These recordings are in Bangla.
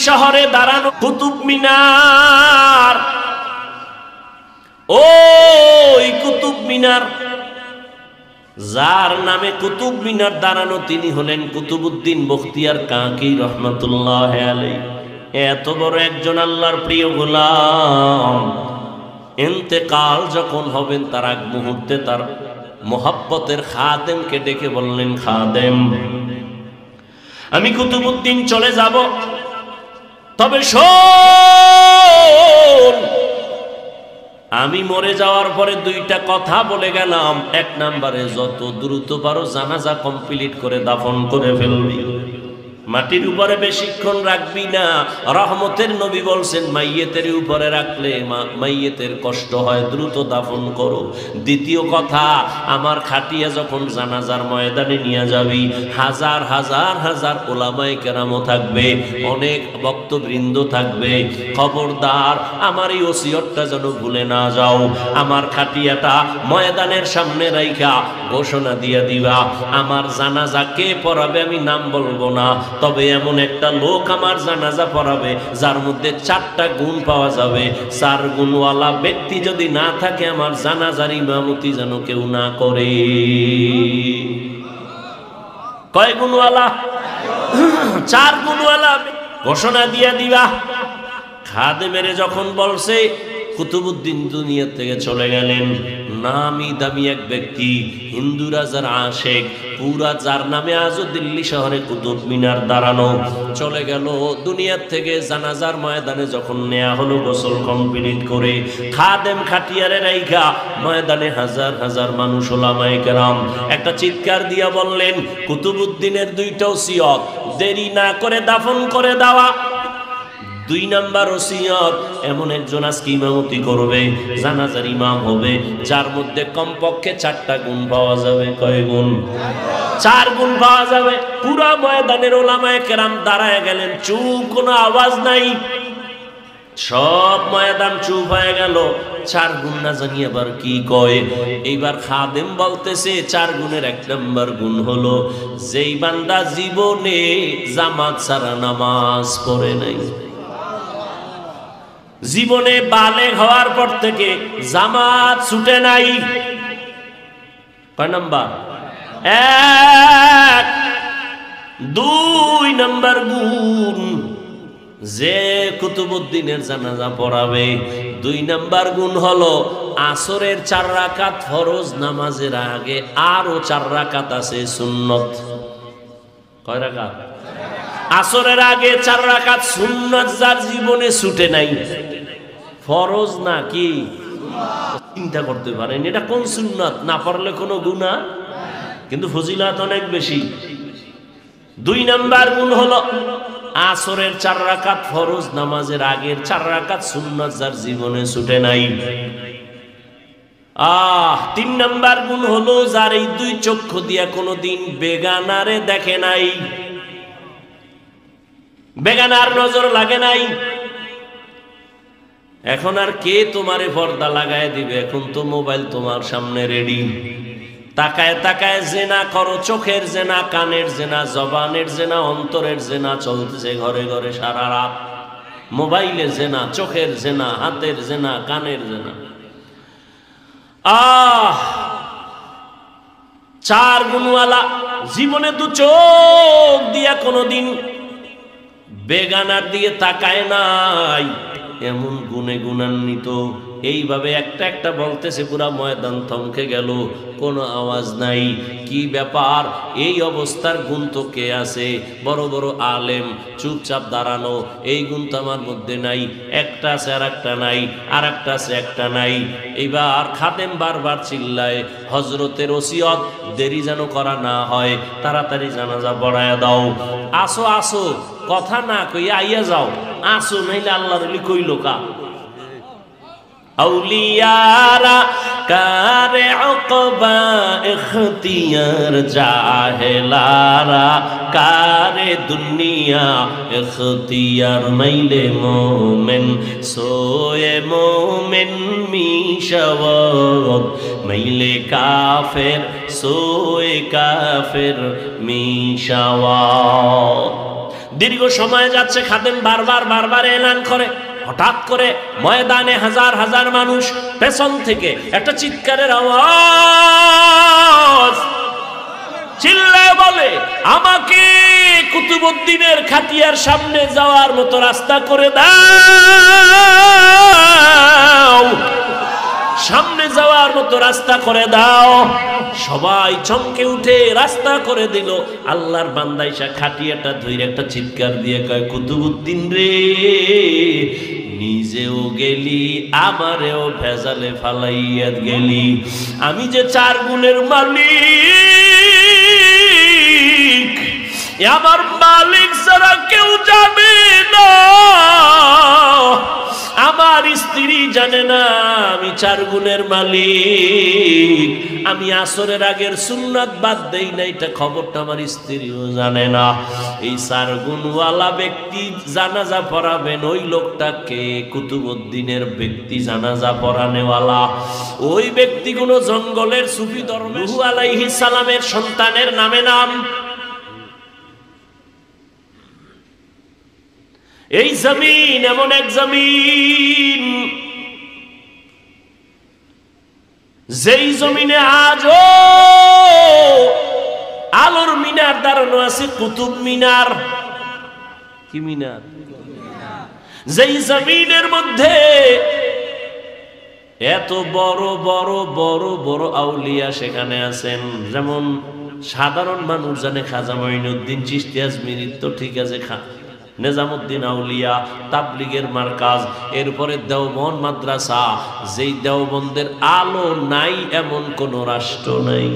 শহরে দাঁড়ানো কুতুব মিনার, ওই কুতুব মিনার যার নামে কুতুব মিনার দাঁড়ানো তিনি হলেন কুতুবউদ্দিন বখতিয়ার কাকি রহমাতুল্লাহ আলাইহি। এত বড় একজন আল্লাহর প্রিয় গোলাম ইন্তেকাল যখন হবেন তার আগ মুহূর্তে তার মোহাব্বতের খাদেমকে ডেকে বললেন, খাদেম আমি কুতুবউদ্দিন চলে যাব, তবে শোন আমি মরে যাওয়ার পরে দুইটা কথা বলে গেলাম। এক নম্বরে যত দ্রুত পারো জানাজা কমপ্লিট করে দাফন করে ফেলবি, মাটির উপরে বেশিক্ষণ রাখবি না। রহমতের নবী বলছেন মাইয়েতের উপরে রাখলে মাইয়েতের কষ্ট হয়, দ্রুত দাফন করো। দ্বিতীয় কথা, আমার খাটিয়া যখন জানাজার ময়দানে নিয়ে যাবি হাজার হাজার হাজার ওলামায়ে কেরামও থাকবে, অনেক ভক্তবৃন্দ থাকবে, খবরদার আমার এই ওসিয়তটা যেন ভুলে না যাও। আমার খাটিয়াটা ময়দানের সামনে রাইখা ঘোষণা দিয়ে দিবা, আমার জানাজা কে পড়াবে আমি নাম বলবো না, তবে এমন একটা লোক আমার জানাজা পড়াবে যার মধ্যে 4টা গুণ পাওয়া যাবে। 4 গুণওয়ালা ব্যক্তি যদি না থাকে আমার জানাজার ইমামতি যেন কেউ না করে। কয় গুণওয়ালা? 4 গুণওয়ালা ঘোষণা দিয়ে দিবা। খাদেমের যখন বলছে কুতুবউদ্দিন দুনিয়া থেকে চলে গেলেন, নামি দামি এক ব্যক্তি, হিন্দু রাজার আশেক, পুরা যার নামে আজও দিল্লি শহরে কুতুব মিনার দাঁড়ানো, চলে গেল দুনিয়ার থেকে। জানাজার ময়দানে যখন নেয়া হলো গোসল কমপ্লিট করে, খাদেম খাটিয়ারে রাইখা ময়দানে হাজার হাজার মানুষ ওলামায়ে কেরাম একটা চিৎকার দিয়া বললেন, কুতুবউদ্দিনের 2টা ওসিয়ত দেরি না করে দাফন করে দেওয়া। 2 নাম্বার ওসিয়ত, এমন একজন আজকে ইমামতি করবে, জানাজার ইমাম হবে, যার মধ্যে কমপক্ষে 4টা গুণ পাওয়া যাবে। কয় গুণ? 4 গুণ পাওয়া যাবে। পুরা ময়দানের ওলামায়ে কেরাম দাঁড়ায় গেলেন, চুপ, কোনো আওয়াজ নাই, সব ময়দান চুপ হয়ে গেল। 4 গুণ না জানি আবার কি কয়। এইবার খাদেম বলতেছে 4 গুণের 1 নম্বর গুণ হলো যেই বান্দা জীবনে জামাত ছাড়া নামাজ পড়ে নাই, জীবনে বালেগ হওয়ার পর থেকে জামাত ছুটে নাই। কয় নাম্বার? 1। 2 নাম্বার গুণ, যে কুতুবউদ্দিনের জানাজা পড়াবে 2 নাম্বার গুণ হলো আসরের 4 রাকাত ফরজ নামাজের আগে আরো 4 রাকাত আছে সুন্নত। কয় রাকাত? আসরের আগে 4 রাকাত সুন্নত, যার জীবনে ছুটে নাই, ফরজ না কি চিন্তা করতে পারেন এটা কোন সুন্নত? না পড়লে কোনো গুনাহ, কিন্তু ফজিলত অনেক বেশি। 2 নাম্বার গুণ হলো আসরের 4 রাকাত ফরজ নামাজের আগের 4 রাকাত সুন্নত, যার জীবনে ছুটে নাই। 3 নাম্বার গুণ হলো যার এই 2 চক্ষু দিয়া কোনোদিন বেগানারে দেখে নাই, বেগানার নজর লাগে নাই। এখন আর কে তোমারে পর্দা লাগায় দিবে? এখন তো মোবাইল তোমার সামনে রেডি, তাকায় তাকায় জেনা করো, চোখের জেনা, কানের জেনা, জবানের জেনা, অন্তরের জেনা চলতেছে ঘরে ঘরে সারা রাত। মোবাইলে জেনা, চোখের জেনা, হাতের জেনা, কানের জেনা। 4 গুণওয়ালা জীবনে 2 চোখ দিয়া কোনোদিন বেগানার দিয়ে তাকায় নাই, এমন গুণে গুণান্বিত। এইভাবে একটা একটা বলতেছে, পুরা ময়দান থমকে গেল, কোনো আওয়াজ নাই। কি ব্যাপার? এই অবস্থার গুণ তো কে আছে? বড় বড় আলেম চুপচাপ দাঁড়ানো, এই গুণ তো আমার মধ্যে নাই। একটা আছে আর একটা নাই, আর একটা আছে একটা নাই। এইবার খাদেম বারবার চিল্লায়, হজরতের ওসিয়ত দেরি যেন করা না হয়, তাড়াতাড়ি জানাজা পড়ায়া দাও। আসো আসো, কথা না কইয়া আইয়া যাও, আসো, নাইলে আল্লাহর ওলি কইল কা। আউলিয়ারা কারে উকবা ইখতিয়ার, জাহেলারা কারে দুনিয়া ইখতিয়ার। মাইলে মোমেন সোয়ে মোমেন মিশাওয়াত, মাইলে কাফের সোয়ে কাফের মিশাওয়াত। দীর্ঘ সময় যাচ্ছে, খাদেম বারবার এলান করে। হঠাৎ করে ময়দানে হাজার হাজার মানুষ, পেছন থেকে একটা চিৎকারের আওয়াজ, চিল্লায় বলে, আমাকে কুতুবউদ্দিনের খাটিয়ার সামনে যাওয়ার মতো রাস্তা করে দাও, সামনে যাওয়ার মতো রাস্তা করে দাও। সবাই চমকে উঠে রাস্তা করে দিল। আল্লাহর বান্দা ইসা খাটিয়াটা ধরে একটা চিৎকার দিয়ে কয়, কুতুবউদ্দিন রে, নিজেও গেলি, আমারেও ভেজালে ফালাইয়া গেলি। আমি যে 4 গুণের মালিক, আমার মালিক ছাড়া কেউ জানে না, আমার স্ত্রী জানে না আমি 4 গুণের মালিক। আমি আসরের আগের সুন্নাত বাদ দেই না, এটা খবরটা আমার স্ত্রীও জানে না। এই 4 গুণওয়ালা ব্যক্তি জানাজা পড়াবেন, ওই লোকটাকে কুতুবউদ্দিনের ব্যক্তি জানাজা পড়ানেওয়ালা। ওই ব্যক্তি কোন জঙ্গলের সুফি ধর্মে নূহ আলাইহিস সালামের সন্তানের নামে নাম। এই জমিন এমন এক জমিন, যেই জমিনে আজও আলোর মিনার দাঁড়ানো আছে, কুতুব মিনার। কি মিনার? যেই জমিনের মধ্যে এত বড় বড় বড় বড় আউলিয়া সেখানে আছেন। যেমন সাধারণ মানুষ জানে খাজা মঈনুদ্দিন চিশতি আজমিরি, তো ঠিক আছে, নিজামুদ্দিন আউলিয়া, তাবলিগের মার্কাজ, এরপরে দেওবন্দ মাদ্রাসা। যেই দেওবন্দের আলো নাই এমন কোন রাষ্ট্র নাই।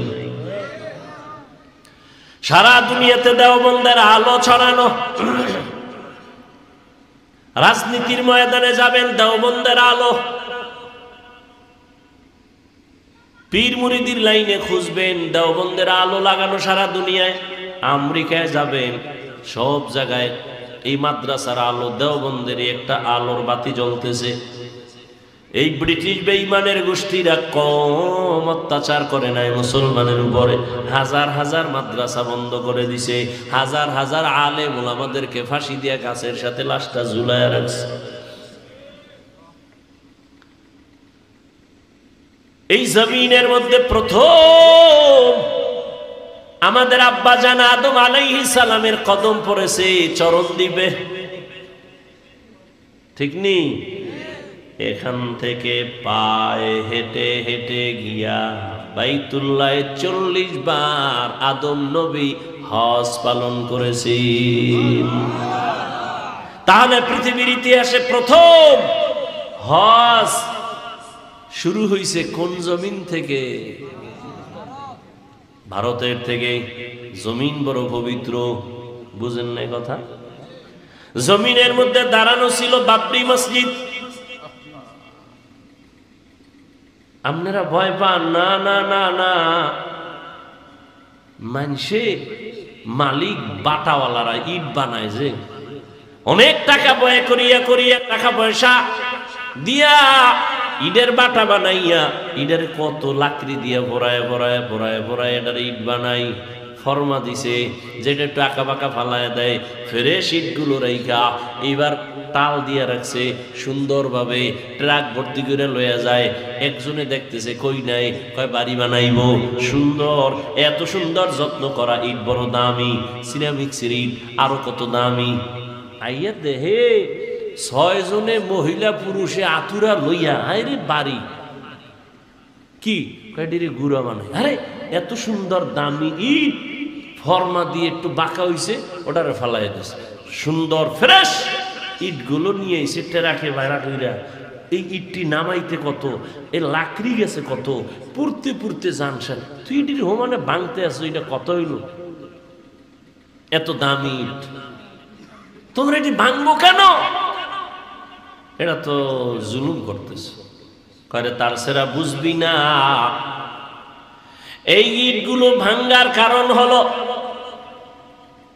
সারা দুনিয়াতে দেওবন্দের আলো ছড়ানো। রাজনীতির ময়দানে যাবেন, দেওবন্দের আলো। পীর মুরিদির লাইনে খুঁজবেন, দেওবন্দের আলো লাগানো সারা দুনিয়ায়। আমেরিকায় যাবেন, সব জায়গায় এই মাদ্রাসার আলো, দেওবন্দের একটা আলোর বাতি জ্বলতেছে। এই ব্রিটিশ বেঈমানের গোষ্ঠীরা কম অত্যাচার করে নাই মুসলমানের উপরে। হাজার হাজার মাদ্রাসা বন্ধ করে দিছে, হাজার হাজার আলেম ওলামাদেরকে ফাঁসি দিয়ে গাছের সাথে লাশটা ঝুলায় রাখছে। এই জমিনের মধ্যে প্রথম আমাদের আব্বাজান আদম আলাইহিস সালামের কদম পড়েছে চরণ দ্বীপে, ঠিক নি? এখান থেকে পায়ে হেঁটে হেঁটে গিয়া বাইতুল্লাহে 40 বার আদম নবী হজ পালন করেছেন। তাহলে পৃথিবীর ইতিহাসে প্রথম হজ শুরু হয়েছে কোন জমিন থেকে? ভারতের থেকে। জমিন বড় পবিত্র, বুঝেন না কথা? জমিনের মধ্যে দাঁড়ানো ছিল বাবরি মসজিদ। আপনারা ভয় পান না, না না না, মানুষে মালিক বাটাওয়ালারা ইট বানায়, যে অনেক টাকা ব্যয় করিয়া করিয়া টাকা পয়সা দিয়া ইটের বাটা বানাইয়া, ইটের কত লাকড়ি দিয়া ভরায় ভরায় ভরায় ভরায় এটার ইট বানাই। ফরমা দিছে যেটা একটু আঁকা বাঁকা ফালায় দেয়, ফ্রেশ ইটগুলো রাইখা এইবার তাল দিয়ে রাখছে সুন্দরভাবে, ট্রাক ভর্তি করে লইয়া যায়। একজনে দেখতেছে কই নাই, কয় বাড়ি বানাইব সুন্দর। এত সুন্দর যত্ন করা ইট বড় দামি, সিরামিক্সের ইট আরো কত দামি। আইয়া দেহে 6 জনে মহিলা পুরুষে আতুরা লইয়া আরে বাড়ি কি কয়ডিরে গুড়া বানাই। আরে এত সুন্দর দামি ইট, ফর্মা দিয়ে একটু বাঁকা হইছে, ওটারে ফালাই দিছে। সুন্দর ফ্রেশ ইটগুলো নিয়ে এসে টেরাকে বাইরা কইরা এই ইটটি নামাইতে কত, এই লাকড়ি গেছে কত, পুরতে পুরতে জানছেন তুই ইটির হোমানে ভাঙতে আছো, এটা কত হইল? এত দামি ইট, তোমরা এটি ভাঙবো কেন? এটা তো জুলুম করতেছে। করে তার সেরা বুঝবি না, এই ইটগুলো ভাঙ্গার কারণ হলো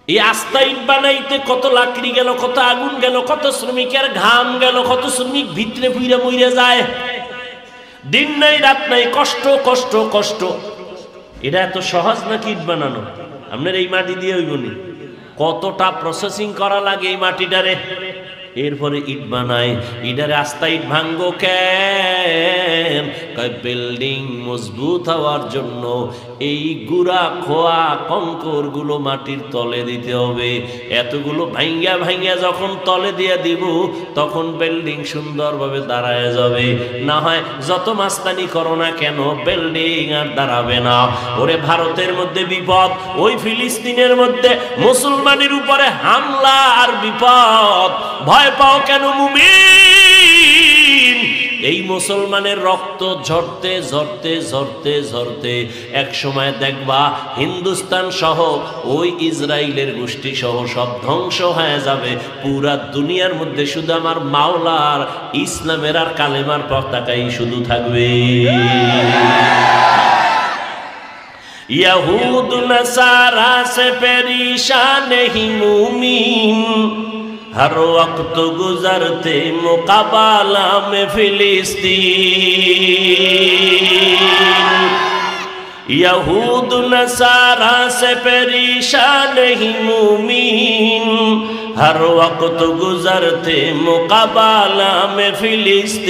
এই আস্তা ইট বানাইতে কত লাকড়ি গেল, কত আগুন গেল, কত শ্রমিকের ঘাম গেল, কত শ্রমিক ভিতরে ফুইরা মইরা যায়। দিন নাই রাত নাই, কষ্ট কষ্ট কষ্ট। এটা এত সহজ নাকি ইট বানানো? আপনার এই মাটি দিয়ে হইবনি, কতটা প্রসেসিং করা লাগে এই মাটিটারে, এরপরে ইট বানায়। ইটারে আস্তা ইট ভাঙ্গো কেন? বিল্ডিং মজবুত হওয়ার জন্য এই গুড়া খোয়া কঙ্কর গুলো মাটির তলে দিতে হবে। এতগুলো ভাঙ্গা ভাঙ্গা যখন তলে দিয়ে দিব তখন বিল্ডিং সুন্দরভাবে দাঁড়ায় যাবে। না হয় যত মাস্তানি করো না কেন বিল্ডিং আর দাঁড়াবে না। ওরে ভারতের মধ্যে বিপদ, ওই ফিলিস্তিনের মধ্যে মুসলমানের উপরে হামলা আর বিপদ। ভয় পাও কেন মুমিন? এই মুসলমানের রক্ত ঝরতে ঝরতে ঝরতে ঝরতে এক সময় দেখবা হিন্দুস্তান সহ ওই ইসরায়েলের গোষ্ঠী সহ সব ধ্বংস হয়ে যাবে। পুরা দুনিয়ার মধ্যে শুধু আমার মাওলার ইসলামের আর কালেমার পতাকাই শুধু থাকবে। यहूद नसारा से परेशान नहीं मुमीन, हर वक्त गुजरते मुकाबला में फिलिस्तीन। यहूद नसारा से परेशान नहीं मुमीन, हर वक्त गुजरते मुकाबला में फिलिस्तीन।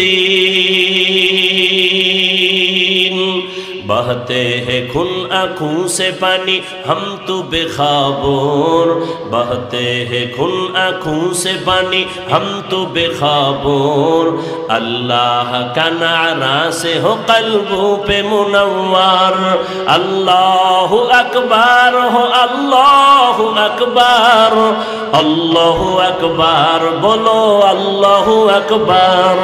बहते हैं खून आँखों से पानी हम तो बेखबर, बहते हैं खून आँखों से पानी हम तो बेखबर। अल्लाह का नारा से हो कल्बों पे मुनव्वर, अल्लाह अकबर हो अल्लाह अकबर, अल्लाह अकबर बोलो अल्लाह अकबर,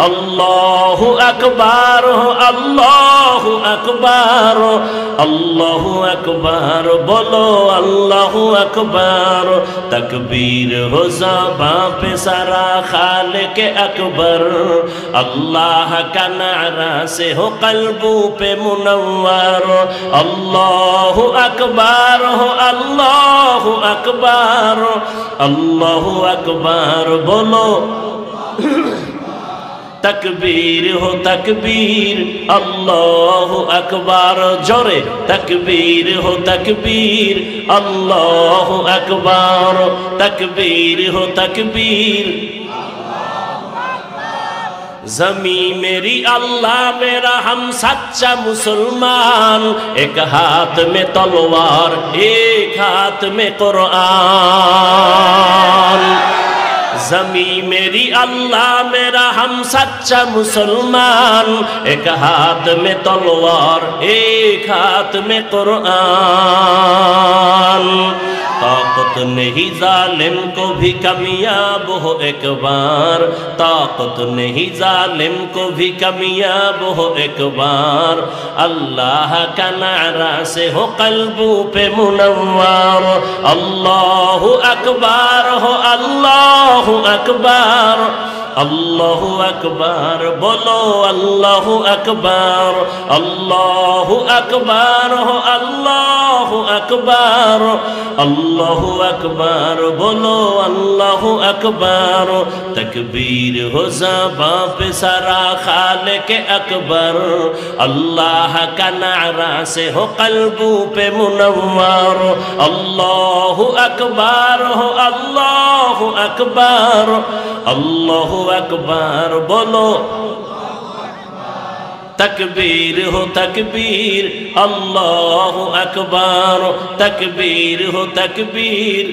अल्लाह अकबर हो अल्लाह अकबर, अल्लाह अकबर बोलो अल्लाह अकबर। तकबीर हो ज़बां पे सारा खालिक अकबर, अल्लाह का नारा से हो कल्बों पे मुनव्वर। अल्लाह अकबर हो अल्लाह अकबर, अल्लाह अकबर बोलो। तकबीर हो तकबीर अल्लाह अकबर, जोरे तकबीर हो तकबीर अल्लाह अकबर, तकबीर हो तकबीर। ज़मी मेरी अल्लाह मेरा हम सच्चा मुसलमान, एक हाथ में तलवार एक हाथ में कुरान। ज़मी मेरी अल्लाह मेरा हम सच्चा मुसलमान, एक हाथ में तलवार एक हाथ में कुरान। ताकत नहीं जालिम को भी कामयाब हो एक बार, ताकत नहीं जालिम को भी कामयाब हो एक बार। अल्लाह का नारा से हो कल्बों पे मुनव्वर, अल्लाह अकबर हो अल्लाह अकबर, अल्लाह अकबर बोलो अल्लाह अकबर, अल्लाह अकबर हो अल्लाह अकबर, अल्लाह अकबर बोलो अल्लाह अकबर। तकबीर हो ज़बां पे सारा खालिक अकबर, अल्लाह का नारा से हो कल्बों पे मुनव्वर। अल्लाह अकबर हो अल्लाह अकबर, अल्लाह अकबर बोलो। तकबीर हो तकबीर अल्लाह अकबर, तकबीर हो तकबीर।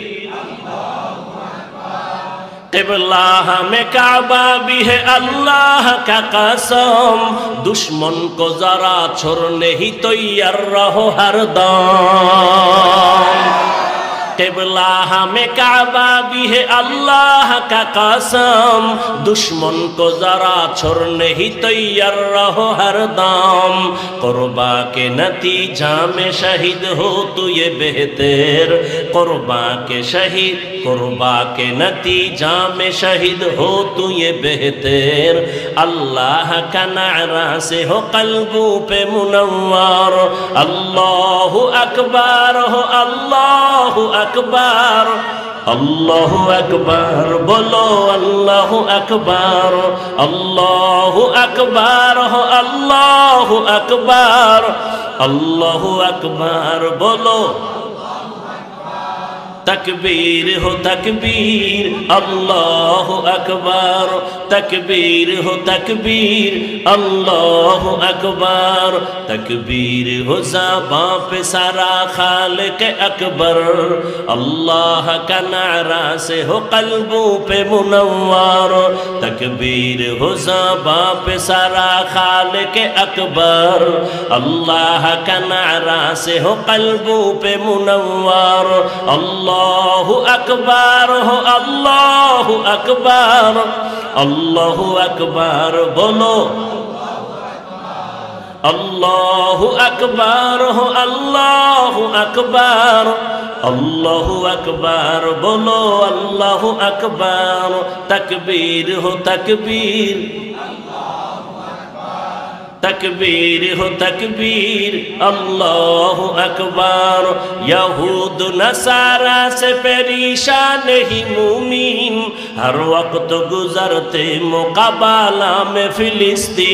क़िबला हमें काबा भी है अल्लाह का कसम, दुश्मन को जरा छोड़ने ही तैयार रहो हरदम। क़िबला हमें काबा भी है अल्लाह का कसम, दुश्मन को जरा छोड़ने ही तैयार रहो हरदम। क़ुरबा के नतीजा में शहीद हो तू ये बेहतर, क़ुरबा के शहीद क़ुरबा के नतीजा में शहीद हो तू ये बेहतर। अल्लाह का नारा से हो कल्बों पे मुनव्वर, अल्लाह अकबर हो अल्लाह अकबर, अल्लाह अकबर बोलो अल्लाह अकबर, अल्लाह अकबर हो अल्लाह अकबर, अल्लाह अकबर बोलो। तकबीर हो तकबीर अल्लाह अकबर, तकबीर हो तकबीर अल्लाह अकबर, तकबीर हो ज़बां पे सारा खालिक अकबर, अल्लाह का नारा से हो कल्बों पे मुनव्वर, तकबीर हो ज़बां पे सारा खालिक अकबर, अल्लाह का नारा से हो कल्बों पे मुनव्वर, अल्लाहु अकबर हो अल्लाहु अकबर, अल्लाहु अकबर बोलो, अल्लाहु अकबर हो अल्लाहु अकबर, अल्लाहु अकबर बोलो अल्लाहु अकबर, तकबीर हो तकबीर, तकबीर हो तकबीर अल्लाहु अकबर, यहूद नसारा से परेशान ही मुमीन हर वक्त गुजरते मुकाबला में फिलिस्तीन।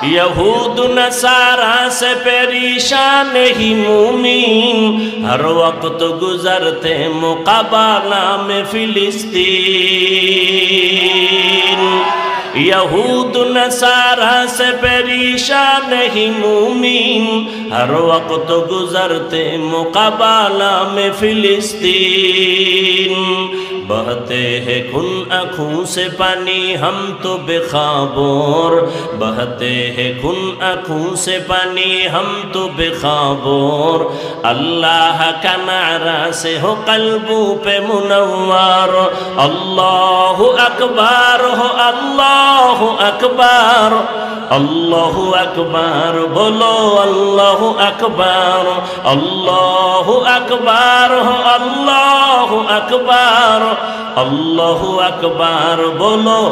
यहूद नसारा से परेशान ही मुमीन हर वक्त गुजरते मुकाबला में फिलिस्तीन, यहूद नसारा से परेशान ही मुमीन हर वक्त गुजरते मुकाबला में फिलिस्तीन, बहते हैं खून आँखों से पानी हम तो बेखाबोर, बहते हैं खून आँखों से पानी हम तो बेखाबोर, अल्लाह का नारा से हो कल्बों पे मुनव्वर, अल्लाहु अकबर हो अल्लाहु अकबर, अल्लाहु अकबर बोलो अल्लाहु अकबर, अल्लाहु अकबर हो अल्लाहु अकबर, अल्लाहु अकबर बोलो,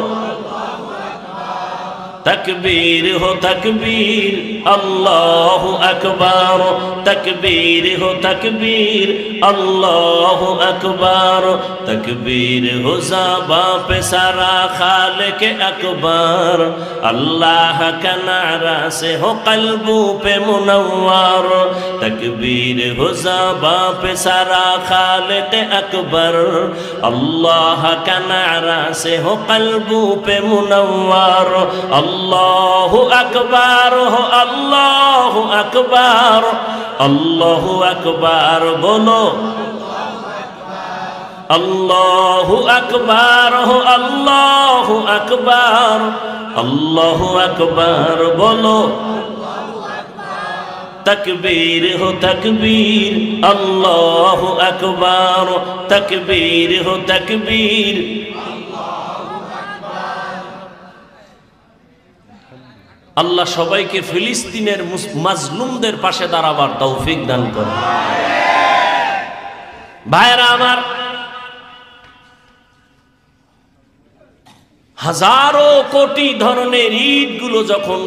तकबीर हो तकबीर अल्लाहु अकबर, तकबीर हो तकबीर अल्लाहु अकबर, तकबीर हो ज़बां पे सारा खालिक अकबर, अल्लाह का नारा से हो कल्बों पे मुनव्वर, तकबीर हो ज़बां पे सारा खालिक अकबर, अल्लाह का नारा से हो कल्बों पे मुनव्वर, अल्लाहु अकबर हो अल्लाहु अकबर, अल्लाहु अकबर बोलो, अल्लाहु अकबर हो अल्लाहु अकबर, अल्लाहु अकबर बोलो, तकबीर हो तकबीर अल्लाहु अकबर, तकबीर हो तकबीर। আল্লাহ সবাইকে ফিলিস্তিনের মাজলুমদের পাশে দাঁড়াবার তৌফিক দান করুন। ভাইরা আমার, হাজারো কোটি ধরনের ইটগুলো যখন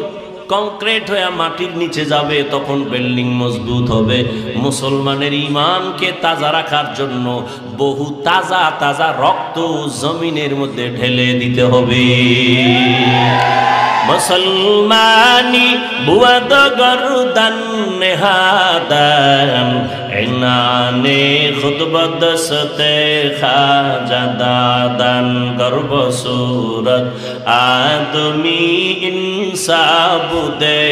কংক্রিট হয়ে মাটির নিচে যাবে তখন বিল্ডিং মজবুত হবে। মুসলমানের ঈমানকে তাজা রাখার জন্য বহু তাজা তাজা রক্ত জমিনের মধ্যে ঢেলে দিতে হবে। মুসলমানি বুয়াদ গরদান নেহাদান এনানে খুতবত সতে খাজাদাদান গর্ব সুরত আদমি ইনসাবুদে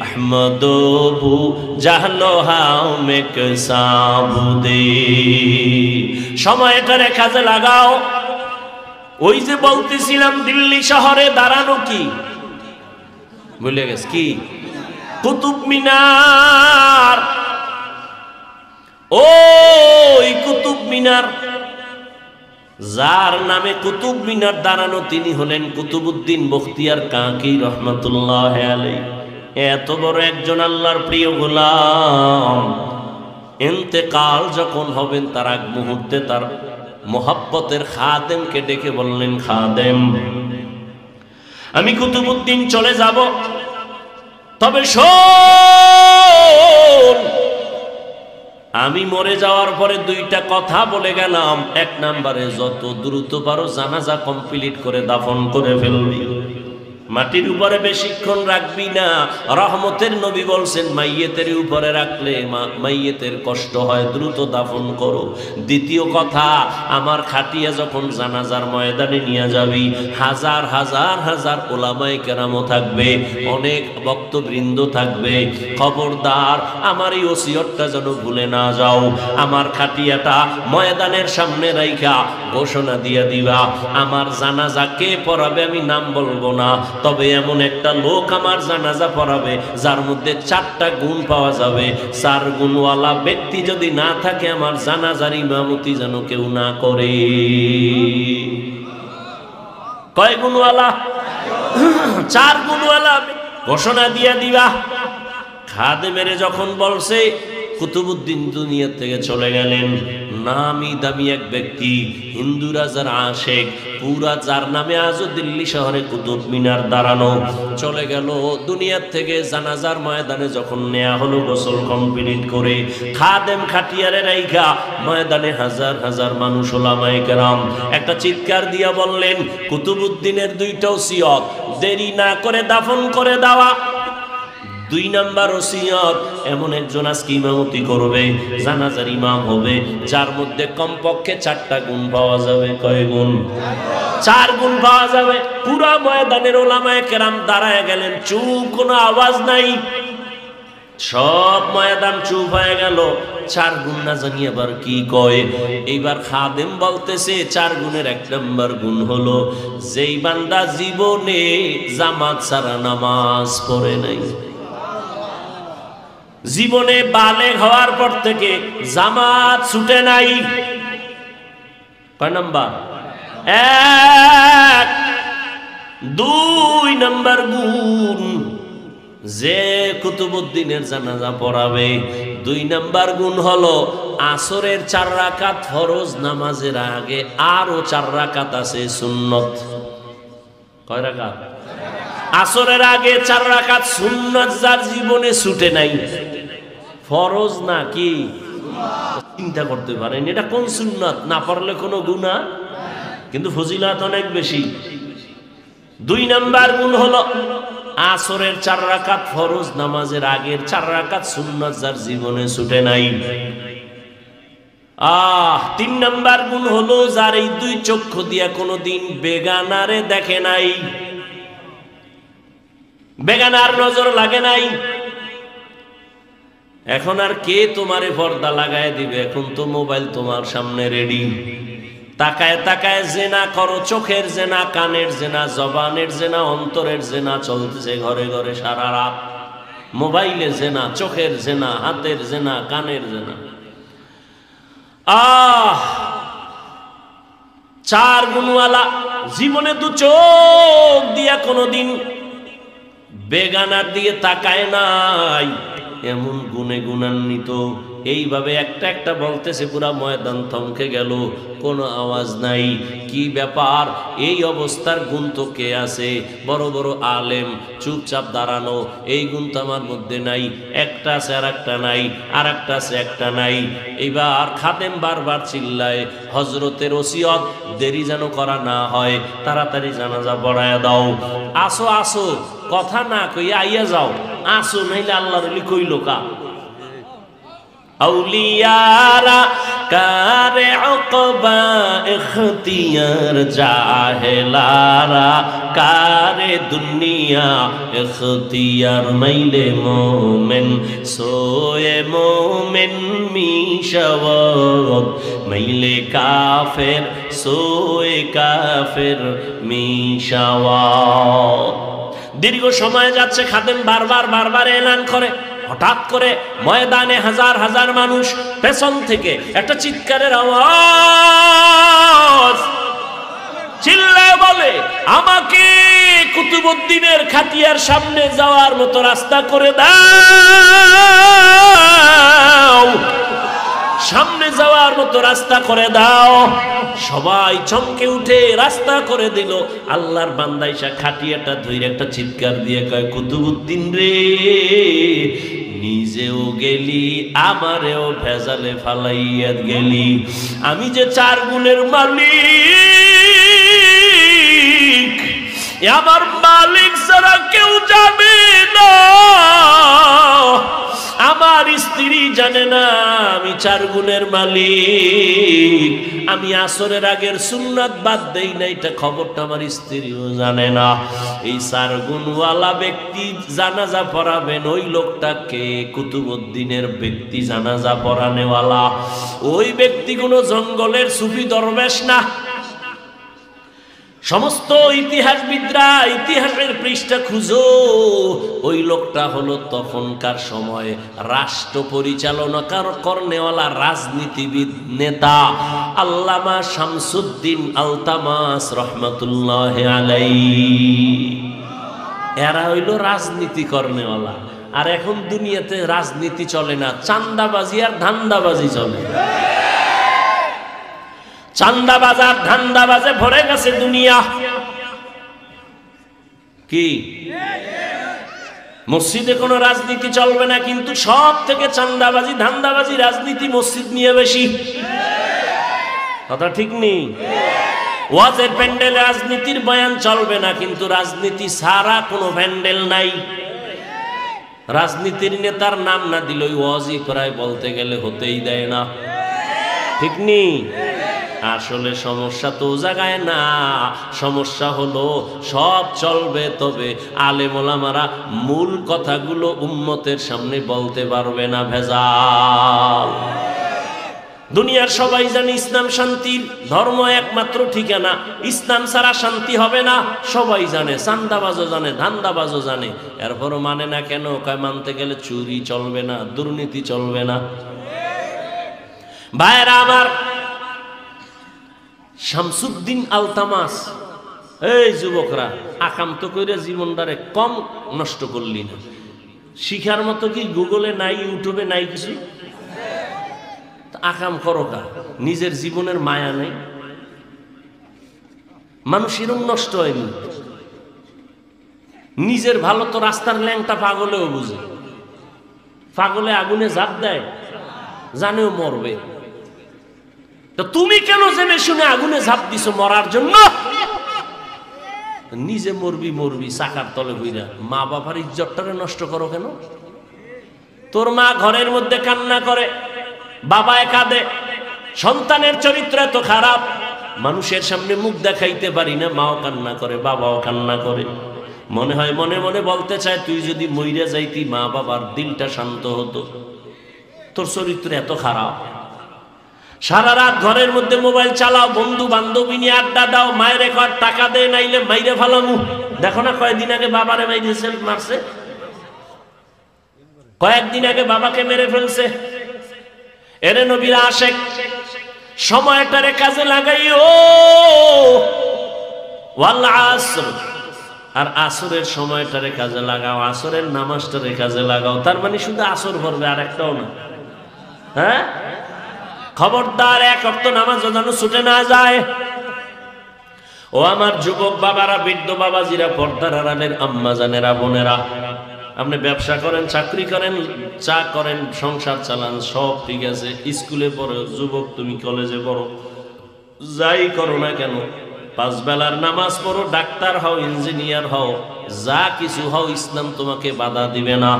আহমদবু জাহলো হামেক সাবুদে। সময়টারে কাজে লাগাও। ওই যে বলতেছিলাম দিল্লি শহরে দাঁড়ানো কি ভুলে গেছে, কি কুতুব মিনার। ওই কুতুব মিনার, যার নামে কুতুব মিনার দাঁড়ানো তিনি হলেন কুতুবউদ্দিন বখতিয়ার কাকি রহমাতুল্লাহ আলাইহি। এত বড় একজন আল্লাহর প্রিয় গোলাম ইন্তেকাল যখন হবেন তার আগ মুহূর্তে তার মোহাব্বতের খাদেমকে ডেকে বললেন, খাদেম আমি কুতুবউদ্দিন চলে যাব, তবে শোন, আমি মরে যাওয়ার পরে দুইটা কথা বলে গেলাম। এক নম্বরে যত দ্রুত পারো জানাজা কমপ্লিট করে দাফন করে ফেলবি, মাটির উপরে বেশিক্ষণ রাখবি না। রহমতের নবী বলছেন মাইয়েতের উপরে রাখলে মাইয়েতের কষ্ট হয়, দ্রুত দাফন করো। দ্বিতীয় কথা, আমার খাটিয়া যখন জানাজার ময়দানে নিয়ে যাবি, হাজার হাজার হাজার ওলামায়ে কেরামও থাকবে, অনেক ভক্তবৃন্দ থাকবে। খবরদার আমার এই ওসিয়তটা যেন ভুলে না যাও। আমার খাটিয়াটা ময়দানের সামনে রাইখা ঘোষণা দিয়ে দিবা, আমার জানাজা কে পড়াবে আমি নাম বলবো না, তবে এমন একটা লোক আমার জানাজা পড়াবে যার মধ্যে 4টা গুণ পাওয়া যাবে। 4 গুণওয়ালা ব্যক্তি যদি না থাকে আমার জানাজার ইমামতি যেন কেউ না করে। কয় গুণওয়ালা? 4 গুণওয়ালা ঘোষণা দিয়ে দিবা। খাদেমের যখন বলছে, কুতুবউদ্দিন দুনিয়া থেকে চলে গেলেন। নামি দামি এক ব্যক্তি, হিন্দু রাজার আশেক, পুরা যার নামে আজও দিল্লি শহরে কুতুব মিনার দাঁড়ানো, চলে গেল দুনিয়ার থেকে। জানাজার ময়দানে যখন নেয়া হলো গোসল কমপ্লিট করে, খাদেম খাটিয়ারে রাইখা ময়দানে হাজার হাজার মানুষ ওলামায়ে কেরাম একটা চিৎকার দিয়া বললেন, কুতুবউদ্দিনের 2টা ওসিয়ত দেরি না করে দাফন করে দেওয়া। 2 নাম্বার ওসিয়ত, এমন একজন আজকে ইমামতি করবে, জানাজার ইমাম হবে, যার মধ্যে কমপক্ষে 4টা গুণ পাওয়া যাবে। কয় গুণ? 4 গুণ পাওয়া যাবে। পুরা ময়দানের ওলামায়ে কেরাম দাঁড়ায় গেলেন, চুপ, কোনো আওয়াজ নাই, সব ময়দান চুপ হয়ে গেল। 4 গুণ না জানি আবার কি কয়। এইবার খাদেম বলতেছে 4 গুণের 1 নম্বর গুণ হলো, যেই বান্দা জীবনে জামাত ছাড়া নামাজ পড়ে নাই, জীবনে বালেগ হওয়ার পর থেকে জামাত ছুটে নাই। কয় নাম্বার? 1। 2 নাম্বার গুণ, যে কুতুবউদ্দিনের জানাজা পড়াবে, 2 নাম্বার গুণ হলো আসরের 4 রাকাত ফরজ নামাজের আগে আরো 4 রাকাত আছে সুন্নত। কয় রাকাত? আসরের আগে 4 রাকাত সুন্নত, যার জীবনে ছুটে নাই, ফরজ না কি চিন্তা করতে পারেন এটা কোন সুন্নত? না পড়লে কোনো গুনাহ, কিন্তু ফজিলত অনেক বেশি। 2 নাম্বার গুণ হলো আসরের 4 রাকাত ফরজ নামাজের আগের 4 রাকাত সুন্নত, যার জীবনে ছুটে নাই। 3 নাম্বার গুণ হলো যার এই 2 চক্ষু দিয়া কোনোদিন বেগানারে দেখে নাই, বেগানার নজর লাগে নাই। এখন আর কে তোমারে পর্দা লাগায় দিবে? এখন তো মোবাইল তোমার সামনে রেডি। তাকায় তাকায় জেনা করো, চোখের জেনা, কানের জেনা, জবানের জেনা, অন্তরের জেনা চলতেছে ঘরে ঘরে সারা রাত। মোবাইলে জেনা, চোখের জেনা, হাতের জেনা, কানের জেনা। 4 গুণওয়ালা জীবনে 2 চোখ দিয়া কোনোদিন বেগানার দিয়ে তাকায় নাই, এমন গুণে গুণান্বিত। এইভাবে একটা একটা বলতেছে, পুরা ময়দান থমকে গেল, কোনো আওয়াজ নাই। কি ব্যাপার? এই অবস্থার গুণ তো কে আছে? বড় বড় আলেম চুপচাপ দাঁড়ানো, এই গুণ তো আমার মধ্যে নাই। একটা আছে আর একটা নাই, আর একটা আছে একটা নাই। এইবার খাদেম বারবার চিল্লায়, হজরতের ওসিয়ত দেরি যেন করা না হয়, তাড়াতাড়ি জানাজা পড়ায়া দাও। আসো আসো, কথা না কইয়া আইয়া যাও, আসো, নাইলে আল্লাহর ওলি কইল কা। আউলিয়ারা কারে উকবা ইখতিয়ার, জাহেলারা কারে দুনিয়া ইখতিয়ার। মাইলে মোমেন সোয়ে মোমেন মিশাওয়াত, মাইলে কাফের সোয়ে কাফের মিশাওয়াত। দীর্ঘ সময় যাচ্ছে, খাদেম বারবার এলান করে। হঠাৎ করে ময়দানে হাজার হাজার মানুষ, পেছন থেকে একটা চিৎকারের আওয়াজ, চিল্লায় বলে, আমাকে কুতুবউদ্দিনের খাটিয়ার সামনে যাওয়ার মতো রাস্তা করে দাও। সামনে যাওয়ার মতো রাস্তা করে দাও। সবাই চমকে উঠে রাস্তা করে দিল। আল্লাহর বান্দা এসে খাটিয়াটা ধরে একটা চিৎকার দিয়ে কয়, কুতুবউদ্দিন রে, নিজেও গেলি আমারেও ভেজালে ফালাইয়া গেলি। আমি যে 4 গুণের মালিক, আমার মালিক ছাড়া কেউ জানে না, আমার স্ত্রী জানে না আমি 4 গুণের মালিক। আমি আসরের আগের সুন্নাত বাদ দেই না, এটা খবরটা আমার স্ত্রীও জানে না। এই 4 গুণওয়ালা ব্যক্তি জানাজা পড়াবেন, ওই লোকটাকে কুতুবউদ্দিনের ব্যক্তি জানাজা পড়ানেওয়ালা। ওই ব্যক্তি কোনো জঙ্গলের সুফি দরবেশ না। সমস্ত ইতিহাসবিদরা ইতিহাসের পৃষ্ঠা খুঁজো, ওই লোকটা হলো তখনকার সময় রাষ্ট্র পরিচালনা করনেওয়ালা রাজনীতিবিদ নেতা আল্লামা শামসুদ্দিন আলতামাস রহমাতুল্লাহ আলাইহি। এরা হইল রাজনীতি করনেওয়ালা। আর এখন দুনিয়াতে রাজনীতি চলে না, চান্দাবাজি আর ধান্দাবাজি চলে। চান্দাবাজার ধান্দাবাজে ভরে গেছে দুনিয়া। কি মসজিদে কোনো রাজনীতি চলবে না, কিন্তু সব থেকে চান্দাবাজি ধান্দাবাজি রাজনীতি মসজিদ নিয়ে বেশি। কথা ঠিক নেই? ওয়াজের প্যান্ডেলে রাজনীতির বয়ান চলবে না, কিন্তু রাজনীতি ছাড়া কোনো প্যান্ডেল নাই। রাজনীতির নেতার নাম না দিল ওয়াজই প্রায় বলতে গেলে হতেই দেয় না। ঠিক নেই? আসলে সমস্যা তো জায়গায় না, সমস্যা হলো সব চলবে, তবে আলেম ওলামারা মূল কথাগুলো উম্মতের সামনে বলতে পারবে না। ভেজাল। দুনিয়ার সবাই জানে ইসলাম শান্তির ধর্ম, একমাত্র ঠিকানা। ইসলাম ছাড়া শান্তি হবে না, সবাই জানে। চান্দাবাজও জানে, ধান্দাবাজও জানে, এরপরও মানে না কেন? কয় মানতে গেলে চুরি চলবে না, দুর্নীতি চলবে না। ভাইরা আমার, শামসুদ্দিন আলতামাস, এই যুবকরা, আকাম তো করে জীবনটারে কম নষ্ট করলি না। শিখার মতো কি গুগলে নাই, ইউটিউবে নাই কিছু? আকাম করো কা, নিজের জীবনের মায়া নেই। মানুষ এরম নষ্ট হয়নি। নিজের ভালো তো রাস্তার ল্যাংটা পাগলেও বুঝে। পাগলে আগুনে ঝাঁপ দেয়, জানেও মরবে। তো তুমি কেন জেনে শুনে আগুনে ঝাঁপ দিছো মরার জন্য? নিজে মরবি মরবি চাকার তলে হইরা, মা বাবার ইজ্জতটারে নষ্ট করো কেন? তোর মা ঘরের মধ্যে কান্না করে, বাবায় কাঁদে, সন্তানের চরিত্র এত খারাপ, মানুষের সামনে মুখ দেখাইতে পারি না, মাও কান্না করে, বাবাও কান্না করে। মনে হয় মনে মনে বলতে চায়, তুই যদি মইরা যাইতি মা বাবার দিলটা শান্ত হতো। তোর চরিত্র এত খারাপ। সারা রাত ঘরের মধ্যে মোবাইল চালাও, বন্ধু বান্ধবী নিয়ে আড্ডা দাও, মায়ের একবার টাকা দেয়, নাইলে মাইরে ফালামু। দেখো না কয়েকদিন আগে বাবারে মাইরে সেলফ মারছে, কয়েকদিন আগে বাবাকে মেরে ফেলছে। এরে নবীর আশেক, সময়টারে কাজে লাগাইও। ওয়াল আসর, আর আসরের সময়টারে কাজে লাগাও, আসরের নামাজটারে কাজে লাগাও। তার মানে শুধু আসর পড়বে, আর একটাও না। হ্যাঁ, খবরদার, 1 ওয়াক্ত নামাজ যেন ছুটে না যায়। ও আমার যুবক বাবারা, বৃদ্ধ বাবাজিরা, পর্দার আড়ালের আম্মা জানেরা, বোনেরা, আপনি ব্যবসা করেন, চাকরি করেন, চা করেন, সংসার চালান, সব ঠিক আছে। স্কুলে পড়ো, যুবক তুমি কলেজে পড়ো, যাই করো না কেন, 5 বেলার নামাজ পড়ো, ডাক্তার হও, ইঞ্জিনিয়ার হও, যা কিছু হও, ইসলাম তোমাকে বাধা দিবে না।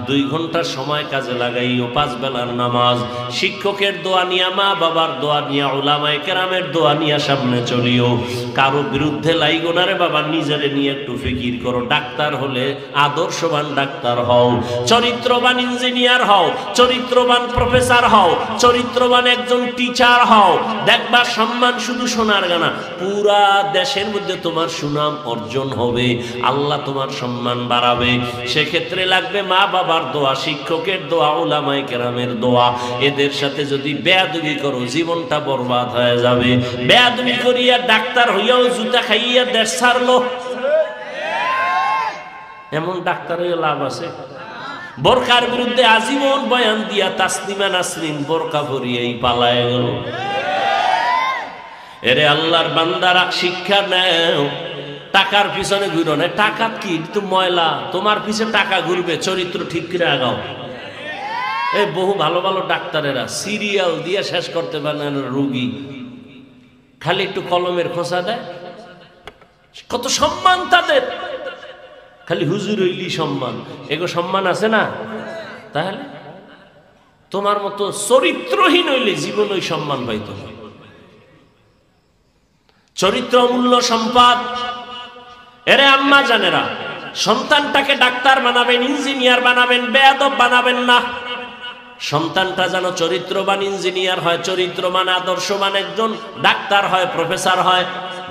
2 ঘন্টা সময় কাজে লাগাইও, 5 বেলার নামাজ, শিক্ষকের দোয়া নিয়া, মা বাবার দোয়া নিয়া, উলামায়ে কেরামের দোয়া নিয়া সামনে চলিও। কারো বিরুদ্ধে লাইগো না রে বাবা, নিজেরে নিয়ে একটু ফিকির করো। ডাক্তার হলে আদর্শবান ডাক্তার হও, চরিত্রবান ইঞ্জিনিয়ার হও, চরিত্রবান প্রফেসর হও, চরিত্রবান একজন টিচার হও। দেখবা সম্মান শুধু সোনার গানা, পুরা দেশের মধ্যে তোমার সুনাম অর্জন হবে, আল্লাহ তোমার সম্মান বাড়াবে। সেক্ষেত্রে লাগবে মা বাবার দোয়া, শিক্ষকের দোয়া, উলামায়ে কেরামের দোয়া। এদের সাথে যদি বেয়াদবি করো, জীবনটা বরবাদ হয়ে যাবে। বেয়াদবি করিয়া ডাক্তার হইয়াও জুতা খাইয়া দেশ ছাড়লো, এমন ডাক্তার হইয়া লাভ আছে? বোরকার বিরুদ্ধে আজীবন বয়ান দিয়া তাসলিমা নাসরিন বোরকা পরিয়েই পালায় গেল। এরে আল্লাহর বান্দারা শিক্ষা নেও, টাকার পিছনে ঘুরো না। টাকা কি তো ময়লা, তোমার পিছে টাকা ঘুরবে, চরিত্র ঠিক করে আগাও। এই বহু ভালো ভালো ডাক্তারেরা সিরিয়াল দিয়ে শেষ করতে পারে না রোগী, খালি একটু কলমের খোঁচা দেয়। কত সম্মান তাদের, খালি হুজুর হইলি সম্মান। এগো সম্মান আছে না? তাহলে তোমার মতো চরিত্রহীন হইলে জীবন ওই সম্মান পাইত না। চরিত্র অমূল্য সম্পদ। এরে আম্মা জানেরা, সন্তানটাকে ডাক্তার বানাবেন, ইঞ্জিনিয়ার বানাবেন, বেয়াদব বানাবেন না। সন্তানটা যেন চরিত্রবান ইঞ্জিনিয়ার হয়, চরিত্রবান আদর্শবান একজন ডাক্তার হয়, প্রফেসর হয়।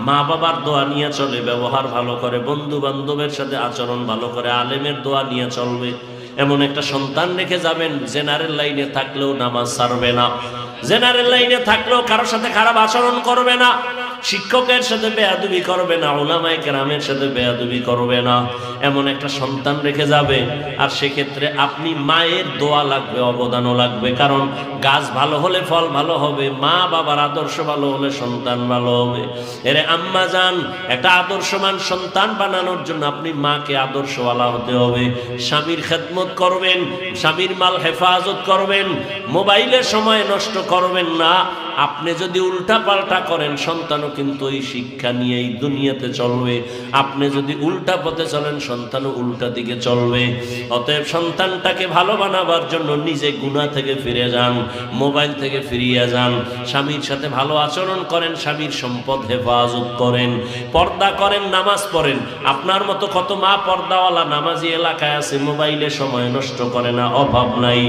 মা বাবার দোয়া নিয়ে চলে, ব্যবহার ভালো করে, বন্ধু বান্ধবের সাথে আচরণ ভালো করে, আলেমের দোয়া নিয়ে চলবে। এমন একটা সন্তান রেখে যাবেন, জেনারেল লাইনে থাকলেও নামাজ ছাড়বে না, জেনারেল লাইনে থাকলেও কারোর সাথে খারাপ আচরণ করবে না, শিক্ষকের সাথে বেয়াদবি করবে না, উলামায়ে কেরামের সাথে বেয়াদবি করবে না। এমন একটা সন্তান রেখে যাবে। আর সেক্ষেত্রে আপনি মায়ের দোয়া লাগবে, অবদানও লাগবে। কারণ গাছ ভালো হলে ফল ভালো হবে, মা বাবার আদর্শ ভালো হলে সন্তান ভালো হবে। এরে আম্মা জান, একটা আদর্শবান সন্তান বানানোর জন্য আপনি মাকে আদর্শওয়ালা হতে হবে। স্বামীর খেদমত করবেন, স্বামীর মাল হেফাজত করবেন, মোবাইলের সময় নষ্ট করবেন না। আপনি যদি উল্টা পাল্টা করেন, সন্তানও কিন্তু এই শিক্ষা নিয়েই দুনিয়াতে চলবে। আপনি যদি উল্টা পথে চলেন, সন্তানও উল্টা দিকে চলবে। অতএব সন্তানটাকে ভালো বানাবার জন্য নিজে গুনাহ থেকে ফিরে যান, মোবাইল থেকে ফিরিয়ে যান, স্বামীর সাথে ভালো আচরণ করেন, স্বামীর সম্পদ হেফাজত করেন, পর্দা করেন, নামাজ পড়েন। আপনার মতো কত মা পর্দাওয়ালা নামাজি এলাকায় আছে, মোবাইলে সময় নষ্ট করে না, অভাব নাই।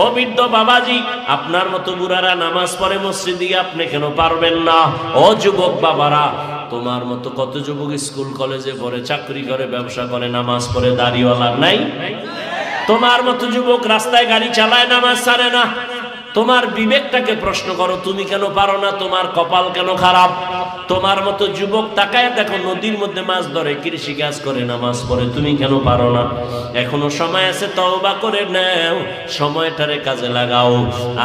ও বৃদ্ধ বাবাজি, আপনার মতো বুড়ারা নামাজ পড়ে মসজিদে, আপনি কেন পারবেন না? ও যুবক বাবারা, তোমার মতো কত যুবক স্কুল কলেজে পড়ে, চাকরি করে, ব্যবসা করে, নামাজ পড়ে, দাড়িওয়ালা নাই? তোমার মতো যুবক রাস্তায় গাড়ি চালায়, নামাজ ছাড়ে না। তোমার বিবেকটাকে প্রশ্ন করো, তুমি কেন পারো না? তোমার কপাল কেন খারাপ? তোমার মতো যুবক তাকায় দেখো, নদীর মধ্যে মাছ ধরে, কৃষি কাজ করে, নামাজ পড়ে, তুমি কেন পারো না? এখনো সময় আছে, তওবা করে নাও, সময়টারে কাজে লাগাও।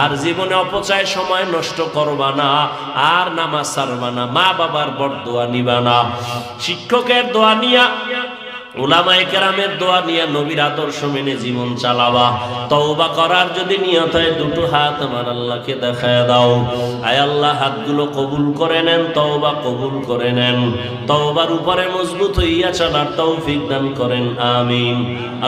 আর জীবনে অপচয় সময় নষ্ট করবা না, আর নামাজ ছাড়বা না, মা বাবার বরদোয়া নিবা না, শিক্ষকের দোয়া নিয়া, উলামায়ে কেরামের দোয়া নিয়ে, নবীর আদর্শ মেনে জীবন চালাবা। তওবা করার যদি নিয়ত হয়, দুটো হাত আমার আল্লাহকে দেখায় দাও। আয় আল্লাহ, হাতগুলো কবুল করে নেন, তওবা কবুল করে নেন, তওবার উপরে মজবুত হইয়া চলার তৌফিক দান করেন, আমিন।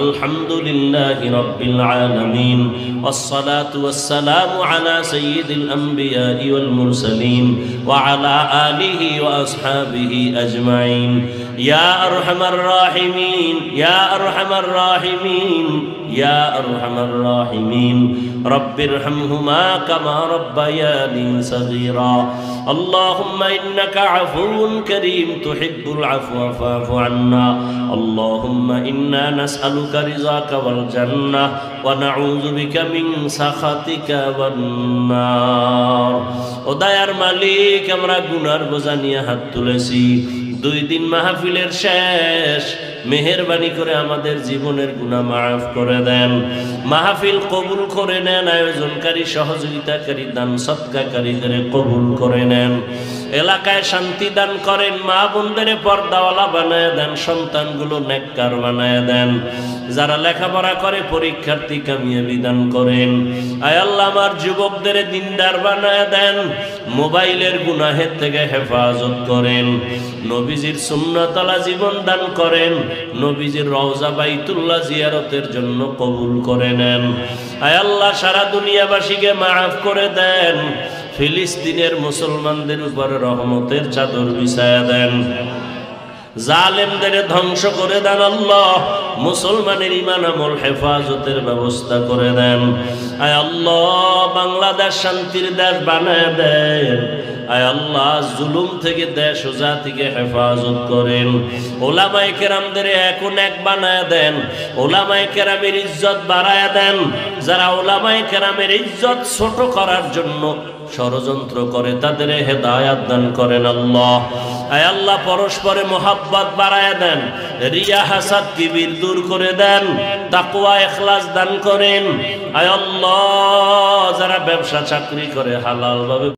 আলহামদুলিল্লাহি রাব্বিল আলামিন, ওয়াসসালাতু ওয়াসসালামু আলা সাইয়্যিদিল আমবিয়া ওয়াল মুরসালিন ওয়া আলা আলিহি ওয়া আসহাবিহি আজমাইন। ইয়া আরহামার রাহিমিন, ইয়া আরহামার রাহিমিন, ইয়া আরহামার রাহিমিন, রব্বিরহামহুমা কামা রব্বায়ানি সগীরা। আল্লাহুম্মা ইন্নাকা আফুউন কারীম তুহিব্বুল আফওয়া ফা'ফু আন্না। আল্লাহুম্মা ইন্না নাসআলুকা রিযাকা ওয়াল জান্নাহ ওয়া নাউযু বিকা মিন সাখাতিকা ওয়ান নার। ও দয়ার মালিক, আমরা গুনার বোঝা নিয়ে হাত তুলেছি। 2 দিন মাহফিলের শেষ, মেহেরবানি করে আমাদের জীবনের গুনাহ মাফ করে দেন, মাহফিল কবুল করে নেন, আয়োজনকারী, সহযোগিতাকারী, দান সদকাকারীদের কবুল করে নেন, এলাকায় শান্তি দান করেন, মা বোনদের পর্দাওয়ালা বানায় দেন, সন্তানগুলো নেককার বানায় দেন, যারা লেখাপড়া করে পরীক্ষার্থী কামিয়াবি দান করেন। আয় আল্লাহ, আমার যুবকদের দিনদার বানায় দেন, মোবাইলের গুনাহের থেকে হেফাজত করেন, নবীজির সুন্নাতওয়ালা জীবন দান করেন, নবীজির রওজা বাইতুল্লাহ জিয়ারতের জন্য কবুল করে নেন। আয় আল্লাহ, সারা দুনিয়াবাসীকে মাফ করে দেন, ফিলিস্তিনের মুসলমানদের উপর রহমতের চাদর বিছায়া দেন, জালেমদের ধ্বংস করে দেন। আল্লাহ, মুসলমানের ঈমান আমল হেফাজতের ব্যবস্থা করে দেন। আয় আল্লাহ, বাংলাদেশ শান্তির দেশ বানায় দেন। আয় আল্লাহ, জুলুম থেকে দেশ ও জাতিকে হেফাজত করেন। ওলামায়ে কেরামদের এখন এক বানায় দেন, ওলামায়ে কেরামের ইজ্জত বাড়ায় দেন। যারা ওলামায়ে কেরামের ইজ্জত ছোট করার জন্য ষড়যন্ত্র করে, তাদের হেদায়াত দান করেন। আল্লাহ, আয় আল্লাহ পরস্পরে মোহাব্বত বাড়ায় দেন, রিয়া হাসাদ কিবির দূর করে দেন, তাকওয়া ইখলাস দান করেন। আয় আল্লাহ যারা ব্যবসা চাকরি করে হালাল ভাবে